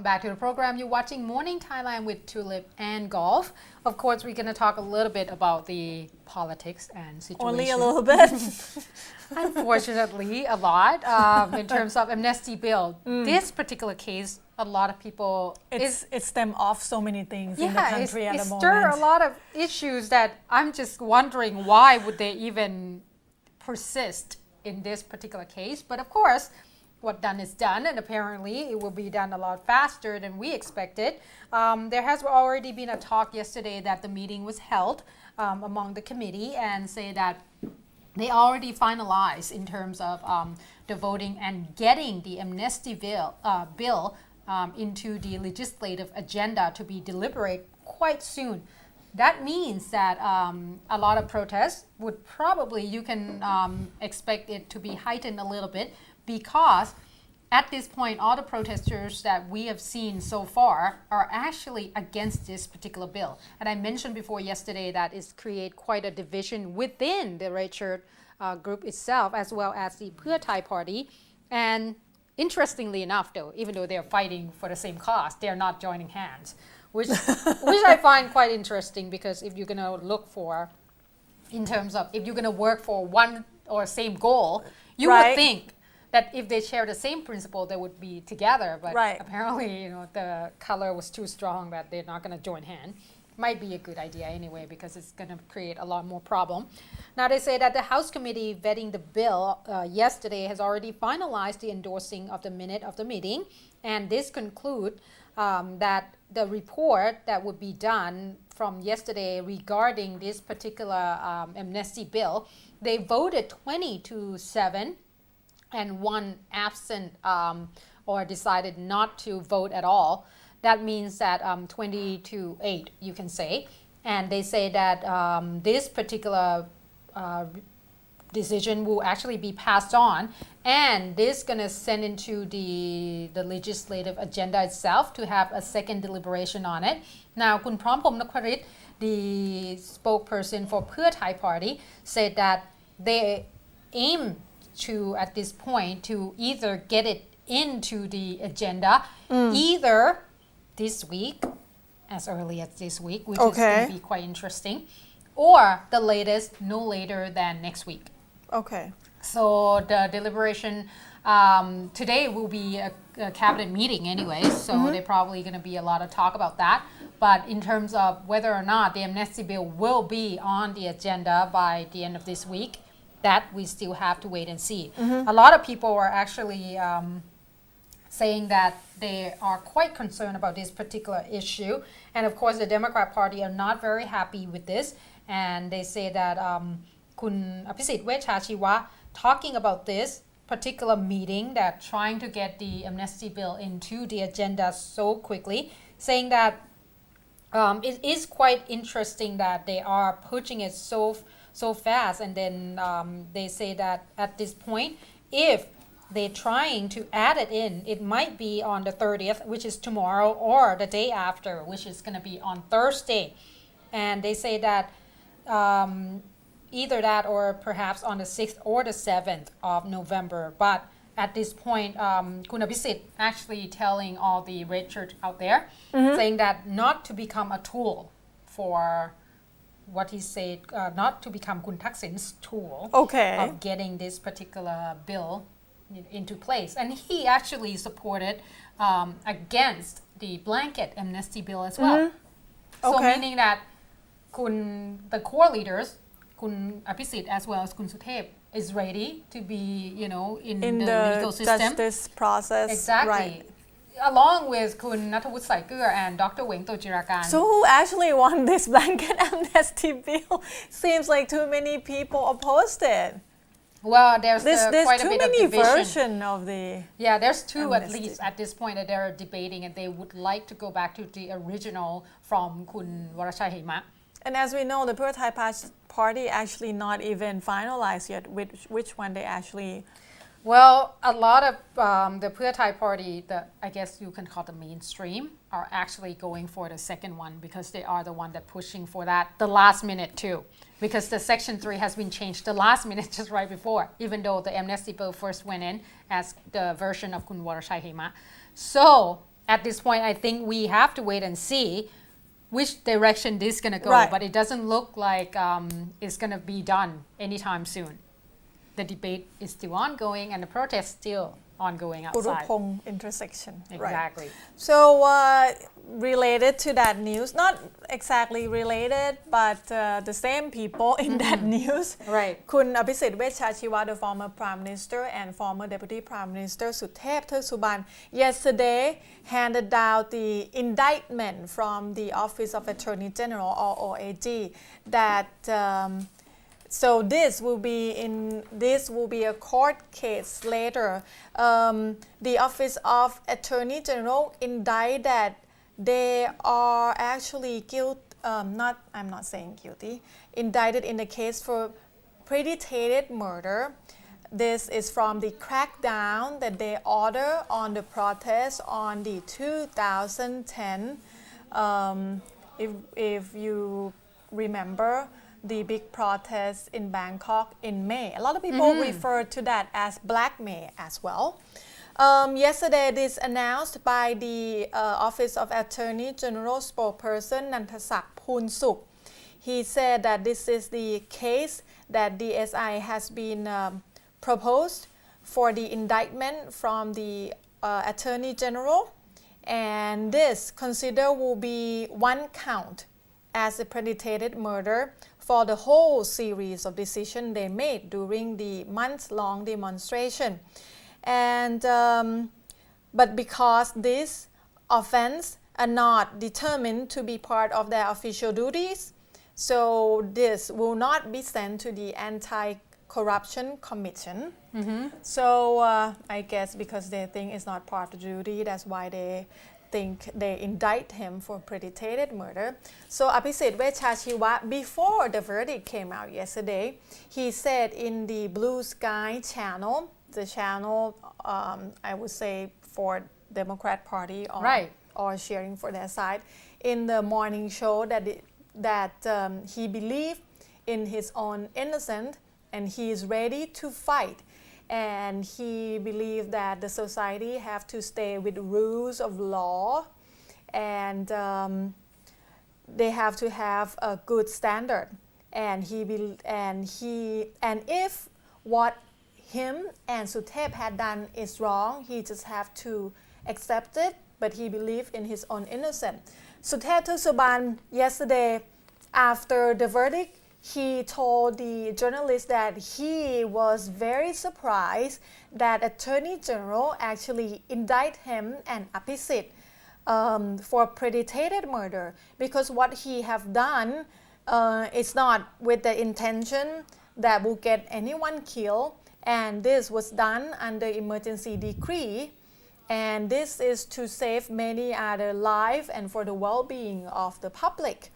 back to the program. You're watching Morning Thailand with Tulip and Golf. Of course, we're going to talk a little bit about the politics and situation. Only a little bit. Unfortunately, a lot in terms of Amnesty Bill. This particular case, a lot of people... It stemmed off so many things in the country at the moment. It stirred a lot of issues that I'm just wondering why would they even persist in this particular case. But of course, what done is done, and apparently it will be done a lot faster than we expected. There has already been a talk yesterday that the meeting was held among the committee and say that they already finalized in terms of the voting and getting the Amnesty Bill into the legislative agenda to be deliberated quite soon. That means that a lot of protests would probably, you can expect it to be heightened a little bit, because at this point, all the protesters that we have seen so far are actually against this particular bill. And I mentioned before yesterday that it's create quite a division within the red shirt group itself, as well as the Pheu Thai party. And interestingly enough, though, even though they're fighting for the same cause, they're not joining hands, which I find quite interesting, because if you're going to look for, in terms of, if you're going to work for one or same goal, you would think that if they share the same principle, they would be together. But apparently, the color was too strong that they're not going to join hands. Might be a good idea anyway, because it's going to create a lot more problem. Now they say that the House Committee vetting the bill yesterday has already finalized the endorsing of the minute of the meeting, and this conclude that the report that would be done from yesterday regarding this particular amnesty bill, they voted 20-7 and one absent or decided not to vote at all. That means that 20-8, you can say. And they say that this particular decision will actually be passed on, and this is going to send into the legislative agenda itself to have a second deliberation on it. Now, Kun Prampom Nakwarit, the spokesperson for Pheu Thai party, said that they aim to, at this point, to either get it into the agenda either this week, as early as this week, which is going to be quite interesting, or the latest, no later than next week. Okay. So the deliberation today will be a cabinet meeting anyway, so there's probably going to be a lot of talk about that. But in terms of whether or not the amnesty bill will be on the agenda by the end of this week, that we still have to wait and see. A lot of people are actually saying that they are quite concerned about this particular issue. And of course, the Democrat Party are not very happy with this. And they say that Kun Abhisit Wechachiwa talking about this particular meeting, that trying to get the amnesty bill into the agenda so quickly, saying that it is quite interesting that they are pushing it so fast. And then they say that at this point, if they're trying to add it in, it might be on the 30th, which is tomorrow, or the day after, which is going to be on Thursday. And they say that either that or perhaps on the 6th or the 7th of November. But at this point, Kun Abhisit actually telling all the red shirts out there, saying that not to become a tool for what he said, not to become Kun Thaksin's tool of getting this particular bill into place. And he actually supported against the blanket amnesty bill as well. So meaning that the core leaders, Kun Abhisit as well as Kun Suthep, is ready to be, in the legal system. Justice process. Exactly. Right. Along with Kun Nathawut Saikur and Dr. Weng Tojirakan. So who actually won this blanket amnesty bill? Seems like too many people opposed it. Well, there's quite a bit of division. There's too many versions of the there's two amnesty. At least at this point that they're debating, and they would like to go back to the original from Kun Warachai Hema. And as we know, the Pheu Thai party actually not even finalized yet which one they actually... Well, a lot of the Pheu Thai party, I guess you can call the mainstream, are actually going for the second one, because they are the one that pushing for that the last minute too. Because the Section 3 has been changed the last minute just right before, even though the amnesty bill first went in as the version of Kun Warachai Hema. So at this point, I think we have to wait and see which direction this is going to go. Right. But it doesn't look like it's going to be done anytime soon. The debate is still ongoing and the protest still ongoing outside. Urupong intersection. Exactly. Right. So related to that news, not exactly related, but the same people in that news. Right. Kun Abhisit Vechachiwa, the former Prime Minister and former Deputy Prime Minister Suthep Suban, yesterday handed down the indictment from the Office of Attorney General or OAG that so this will be a court case later. The Office of Attorney General indict that they are actually I'm not saying guilty, indicted in the case for premeditated murder. This is from the crackdown that they order on the protest on the 2010. If you remember the big protest in Bangkok in May. A lot of people refer to that as Black May as well. Yesterday, this announced by the Office of Attorney General spokesperson Nantasak Poonsuk. He said that this is the case that DSI has been proposed for the indictment from the Attorney General, and this considered will be one count as a premeditated murder for the whole series of decisions they made during the months-long demonstration. And but because this offense are not determined to be part of their official duties, so this will not be sent to the Anti-Corruption Commission. So I guess because they think it's not part of the duty, that's why they think they indict him for premeditated murder. So Abhisit Vechachiwa, before the verdict came out yesterday, he said in the Blue Sky channel, the channel I would say for Democrat Party or cheering for their side, in the morning show that he believed in his own innocence and he is ready to fight. And he believed that the society have to stay with rules of law, and they have to have a good standard. And if what him and Suthep had done is wrong, he just have to accept it. But he believed in his own innocence. Suthep Suban yesterday, after the verdict, he told the journalist that he was very surprised that Attorney General actually indicted him and Abhisit for premeditated murder, because what he have done is not with the intention that will get anyone killed, and this was done under emergency decree, and this is to save many other lives and for the well-being of the public.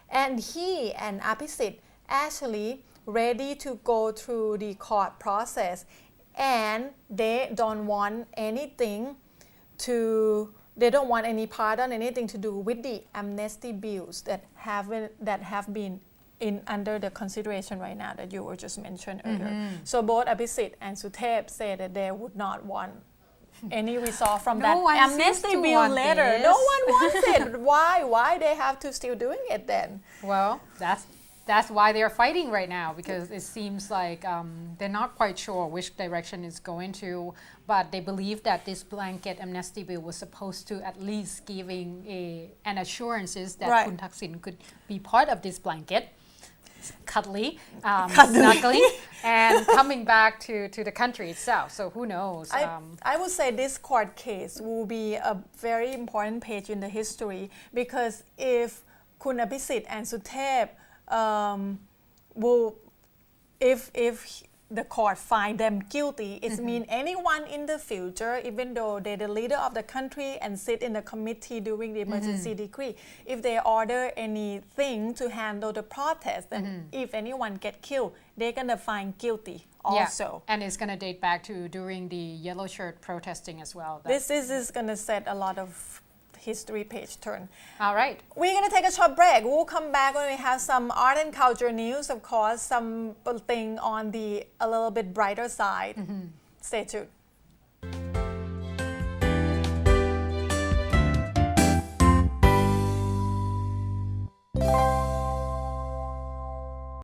And he and Abhisit actually ready to go through the court process, and they don't want any pardon, anything to do with the amnesty bills that have been under the consideration right now that you were just mentioned earlier. So both Abhisit and Suthep say that they would not want any result from that amnesty bill letter. No one wants it. Why they have to still doing it then? Well, that's why they're fighting right now, because it seems like they're not quite sure which direction it's going to, but they believe that this blanket amnesty bill was supposed to at least giving an assurances that Kun Thaksin could be part of this blanket, cuddling, and coming back to the country itself. So who knows? I would say this court case will be a very important page in the history, because if Kun Abhisit and Suthep if the court find them guilty, it means anyone in the future, even though they're the leader of the country and sit in the committee during the emergency decree, if they order anything to handle the protest, then if anyone get killed, they're gonna find guilty also. And it's gonna date back to during the yellow shirt protesting as well. This is gonna set a lot of history page turn. All right. We're going to take a short break. We'll come back when we have some art and culture news, of course, something on the a little bit brighter side. Stay tuned.